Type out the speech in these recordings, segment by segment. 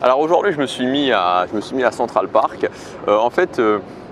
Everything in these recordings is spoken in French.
Alors aujourd'hui, je me suis mis à Central Park. En fait,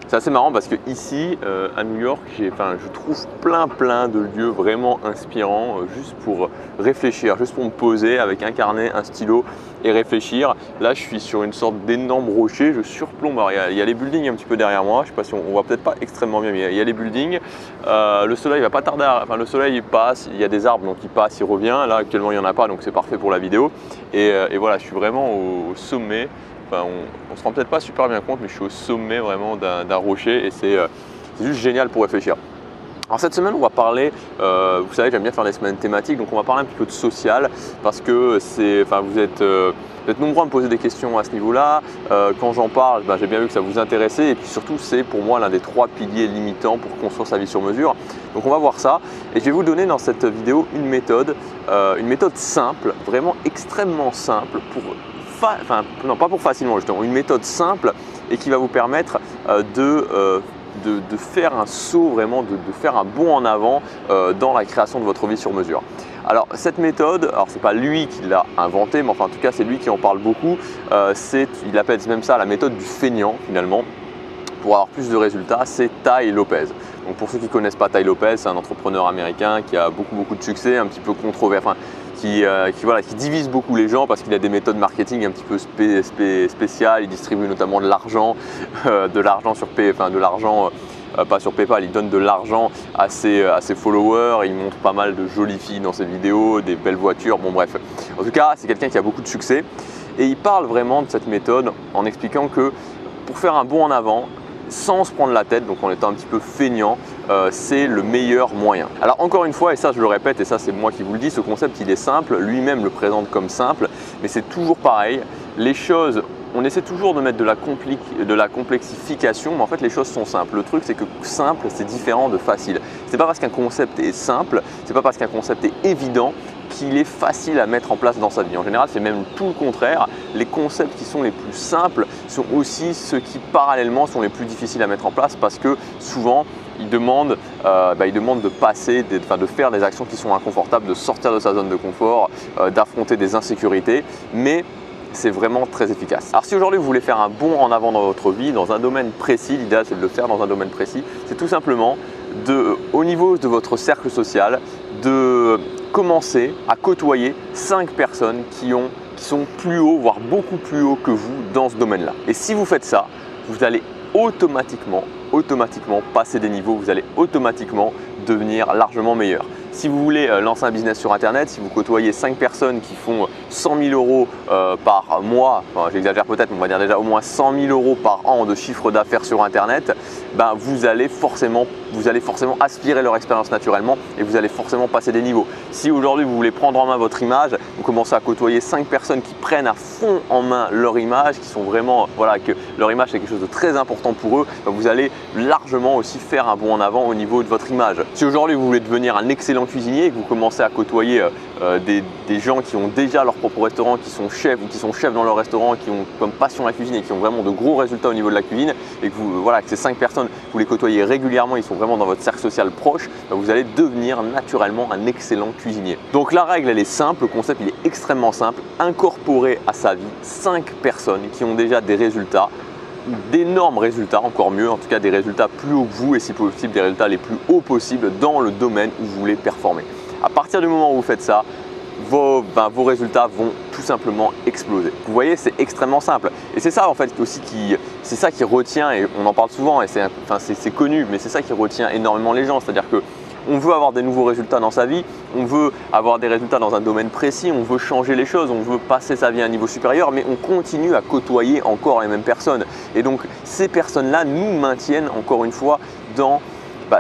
c'est assez marrant parce que ici, à New York, je trouve plein de lieux vraiment inspirants juste pour réfléchir, juste pour me poser avec un carnet, un stylo et réfléchir. Là, je suis sur une sorte d'énorme rocher, je surplombe. Alors, il y a les buildings un petit peu derrière moi. Je ne sais pas si on voit peut-être pas extrêmement bien, mais il y a les buildings. Le soleil va pas tarder, le soleil il passe, il y a des arbres donc il passe, il revient. Là, actuellement, il n'y en a pas, donc c'est parfait pour la vidéo. Et voilà, je suis vraiment au sommet. Enfin, on ne se rend peut-être pas super bien compte, mais je suis au sommet vraiment d'un rocher et c'est juste génial pour réfléchir. Alors cette semaine, on va parler, vous savez, j'aime bien faire des semaines thématiques, donc on va parler un petit peu de social parce que vous êtes nombreux à me poser des questions à ce niveau-là. Quand j'en parle, j'ai bien vu que ça vous intéressait et puis surtout, c'est pour moi l'un des 3 piliers limitants pour construire sa vie sur mesure. Donc on va voir ça et je vais vous donner dans cette vidéo une méthode simple, vraiment extrêmement simple non pas pour facilement justement, une méthode simple et qui va vous permettre de faire un saut, vraiment de faire un bond en avant dans la création de votre vie sur mesure. Alors cette méthode, alors c'est pas lui qui l'a inventée, mais enfin en tout cas c'est lui qui en parle beaucoup. Il appelle même ça la méthode du feignant finalement. Pour avoir plus de résultats, c'est Tai Lopez. Donc pour ceux qui ne connaissent pas Tai Lopez, c'est un entrepreneur américain qui a beaucoup de succès, un petit peu controversé, qui divise beaucoup les gens parce qu'il a des méthodes marketing un petit peu spéciales. Il distribue notamment de l'argent, pas sur PayPal, il donne de l'argent à ses followers, il montre pas mal de jolies filles dans ses vidéos, des belles voitures, bon bref. En tout cas, c'est quelqu'un qui a beaucoup de succès et il parle vraiment de cette méthode en expliquant que pour faire un bond en avant, sans se prendre la tête, donc en étant un petit peu feignant, c'est le meilleur moyen. Alors encore une fois, et ça je le répète, et ça c'est moi qui vous le dis, ce concept il est simple, lui-même le présente comme simple, mais c'est toujours pareil. Les choses, on essaie toujours de mettre de la complexification, mais en fait les choses sont simples. Le truc c'est que simple c'est différent de facile. C'est pas parce qu'un concept est simple, c'est pas parce qu'un concept est évident qu'il est facile à mettre en place dans sa vie. En général, c'est même tout le contraire. Les concepts qui sont les plus simples sont aussi ceux qui parallèlement sont les plus difficiles à mettre en place parce que souvent, ils demandent de faire des actions qui sont inconfortables, de sortir de sa zone de confort, d'affronter des insécurités, mais c'est vraiment très efficace. Alors si aujourd'hui vous voulez faire un bond en avant dans votre vie, dans un domaine précis, l'idéal c'est de le faire dans un domaine précis, c'est tout simplement au niveau de votre cercle social, de commencer à côtoyer 5 personnes qui sont plus haut, voire beaucoup plus haut que vous dans ce domaine-là. Et si vous faites ça, vous allez automatiquement passer des niveaux, vous allez automatiquement devenir largement meilleur. Si vous voulez lancer un business sur Internet, si vous côtoyez 5 personnes qui font 100 000 € par mois, j'exagère peut-être, mais on va dire déjà au moins 100 000 € par an de chiffre d'affaires sur Internet, vous allez forcément aspirer leur expérience naturellement et vous allez forcément passer des niveaux. Si aujourd'hui vous voulez prendre en main votre image, vous commencez à côtoyer 5 personnes qui prennent à fond en main leur image, qui sont vraiment, que leur image c'est quelque chose de très important pour eux, vous allez largement aussi faire un bond en avant au niveau de votre image. Si aujourd'hui vous voulez devenir un excellent cuisinier et que vous commencez à côtoyer des gens qui ont déjà leur propre restaurant, qui sont chefs ou qui sont chefs dans leur restaurant, qui ont comme passion la cuisine et qui ont vraiment de gros résultats au niveau de la cuisine et que que ces 5 personnes, vous les côtoyez régulièrement, ils sont vraiment dans votre cercle social proche, vous allez devenir naturellement un excellent cuisinier. Donc la règle elle est simple, le concept il est extrêmement simple, incorporer à sa vie 5 personnes qui ont déjà des résultats, d'énormes résultats, encore mieux, en tout cas des résultats plus hauts que vous et si possible des résultats les plus hauts possibles dans le domaine où vous voulez performer. À partir du moment où vous faites ça, vos résultats vont tout simplement exploser. Vous voyez, c'est extrêmement simple. Et c'est ça en fait aussi c'est ça qui retient, et on en parle souvent et c'est connu, mais c'est ça qui retient énormément les gens. C'est-à-dire que on veut avoir des nouveaux résultats dans sa vie, on veut avoir des résultats dans un domaine précis, on veut changer les choses, on veut passer sa vie à un niveau supérieur, mais on continue à côtoyer encore les mêmes personnes. Et donc ces personnes-là nous maintiennent encore une fois dans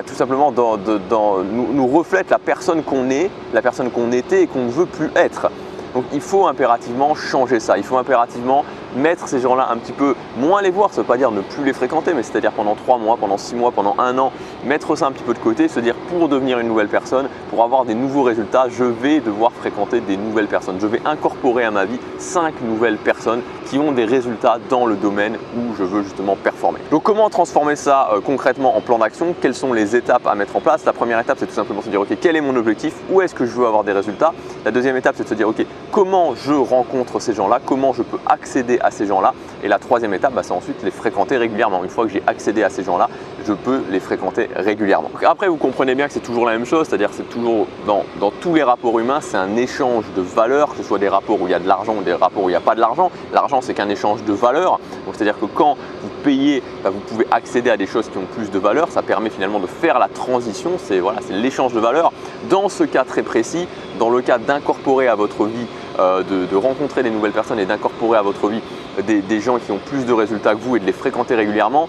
tout simplement nous reflètent la personne qu'on est, la personne qu'on était et qu'on ne veut plus être. Donc il faut impérativement changer ça, il faut impérativement mettre ces gens-là un petit peu moins les voir, ça ne veut pas dire ne plus les fréquenter, mais c'est-à-dire pendant 3 mois, pendant 6 mois, pendant 1 an, mettre ça un petit peu de côté, se dire pour devenir une nouvelle personne, pour avoir des nouveaux résultats, je vais devoir fréquenter des nouvelles personnes. Je vais incorporer à ma vie 5 nouvelles personnes qui ont des résultats dans le domaine où je veux justement performer. Donc comment transformer ça concrètement en plan d'action? Quelles sont les étapes à mettre en place? La première étape, c'est tout simplement se dire ok, quel est mon objectif? Où est-ce que je veux avoir des résultats? La deuxième étape, c'est de se dire ok, comment je rencontre ces gens-là, comment je peux accéder à ces gens-là. Et la troisième étape, c'est ensuite les fréquenter régulièrement. Une fois que j'ai accédé à ces gens-là, je peux les fréquenter régulièrement. Donc après, vous comprenez bien que c'est toujours la même chose, c'est-à-dire que c'est toujours dans tous les rapports humains, c'est un échange de valeurs, que ce soit des rapports où il y a de l'argent ou des rapports où il n'y a pas de l'argent. L'argent, c'est qu'un échange de valeurs. Donc c'est-à-dire que quand vous payez, vous pouvez accéder à des choses qui ont plus de valeur. Ça permet finalement de faire la transition, c'est l'échange de valeurs. Dans ce cas très précis, dans le cas d'incorporer à votre vie, de rencontrer des nouvelles personnes et d'incorporer à votre vie des gens qui ont plus de résultats que vous et de les fréquenter régulièrement,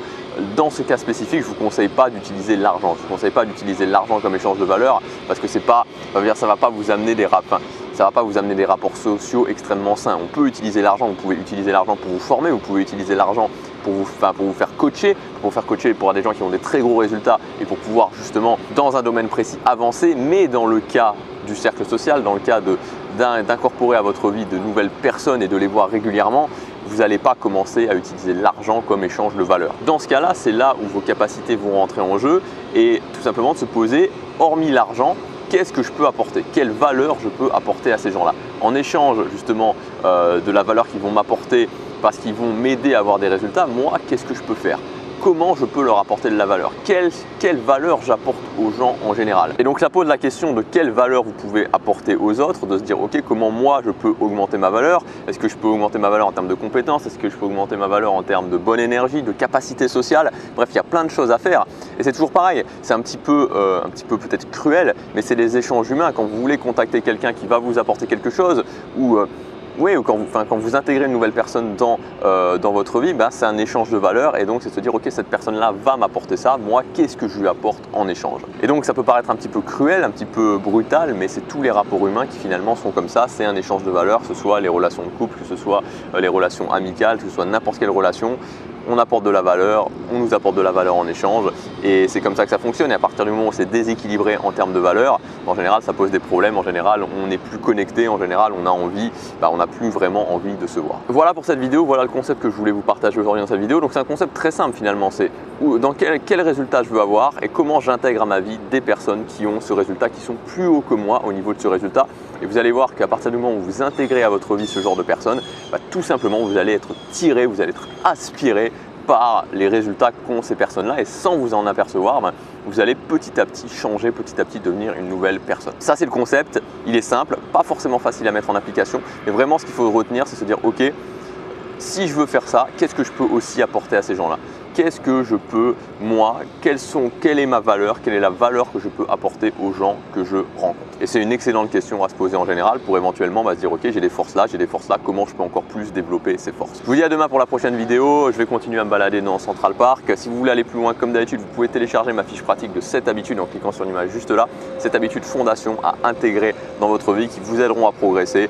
dans ce cas spécifique, je ne vous conseille pas d'utiliser l'argent. Je ne vous conseille pas d'utiliser l'argent comme échange de valeur parce que ça ne va pas vous amener des rapports sociaux extrêmement sains. On peut utiliser l'argent, vous pouvez utiliser l'argent pour vous former, vous pouvez utiliser l'argent pour vous faire coacher, pour des gens qui ont des très gros résultats et pour pouvoir justement dans un domaine précis avancer. Mais dans le cas du cercle social, dans le cas d'incorporer à votre vie de nouvelles personnes et de les voir régulièrement, vous n'allez pas commencer à utiliser l'argent comme échange de valeur. Dans ce cas-là, c'est là où vos capacités vont rentrer en jeu et tout simplement de se poser, hormis l'argent, qu'est-ce que je peux apporter? Quelle valeur je peux apporter à ces gens-là? En échange justement de la valeur qu'ils vont m'apporter parce qu'ils vont m'aider à avoir des résultats, moi, qu'est-ce que je peux faire? Comment je peux leur apporter de la valeur? Quelle valeur j'apporte aux gens en général? Et donc ça pose la question de quelle valeur vous pouvez apporter aux autres, de se dire ok, comment moi je peux augmenter ma valeur? Est-ce que je peux augmenter ma valeur en termes de compétences? Est-ce que je peux augmenter ma valeur en termes de bonne énergie, de capacité sociale? Bref, il y a plein de choses à faire et c'est toujours pareil, c'est un petit peu peut-être cruel, mais c'est des échanges humains. Quand vous voulez contacter quelqu'un qui va vous apporter quelque chose ou quand vous intégrez une nouvelle personne dans votre vie, c'est un échange de valeurs et donc c'est de se dire ok, cette personne-là va m'apporter ça, moi qu'est-ce que je lui apporte en échange? Et donc ça peut paraître un petit peu cruel, un petit peu brutal, mais c'est tous les rapports humains qui finalement sont comme ça, c'est un échange de valeurs, que ce soit les relations de couple, que ce soit les relations amicales, que ce soit n'importe quelle relation. On apporte de la valeur, on nous apporte de la valeur en échange et c'est comme ça que ça fonctionne. Et à partir du moment où c'est déséquilibré en termes de valeur, en général ça pose des problèmes, en général on n'est plus connecté, en général on a envie, on n'a plus vraiment envie de se voir. Voilà pour cette vidéo, voilà le concept que je voulais vous partager aujourd'hui dans cette vidéo. Donc c'est un concept très simple finalement, c'est dans quel résultat je veux avoir et comment j'intègre à ma vie des personnes qui ont ce résultat, qui sont plus hauts que moi au niveau de ce résultat. Et vous allez voir qu'à partir du moment où vous intégrez à votre vie ce genre de personnes, tout simplement vous allez être tiré, vous allez être aspiré par les résultats qu'ont ces personnes-là et sans vous en apercevoir, vous allez petit à petit changer, petit à petit devenir une nouvelle personne. Ça c'est le concept, il est simple, pas forcément facile à mettre en application, mais vraiment ce qu'il faut retenir c'est se dire ok, si je veux faire ça, qu'est-ce que je peux aussi apporter à ces gens-là? Qu'est-ce que je peux, moi, quelle est ma valeur, quelle est la valeur que je peux apporter aux gens que je rencontre? Et c'est une excellente question à se poser en général pour éventuellement se dire ok, j'ai des forces là, comment je peux encore plus développer ces forces? Je vous dis à demain pour la prochaine vidéo, je vais continuer à me balader dans Central Park. Si vous voulez aller plus loin comme d'habitude, vous pouvez télécharger ma fiche pratique de 7 habitudes en cliquant sur l'image juste là. 7 habitudes fondation à intégrer dans votre vie qui vous aideront à progresser,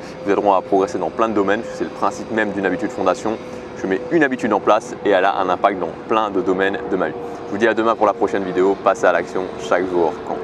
dans plein de domaines. C'est le principe même d'une habitude fondation. Je mets une habitude en place et elle a un impact dans plein de domaines de ma vie. Je vous dis à demain pour la prochaine vidéo. Passez à l'action, chaque jour compte.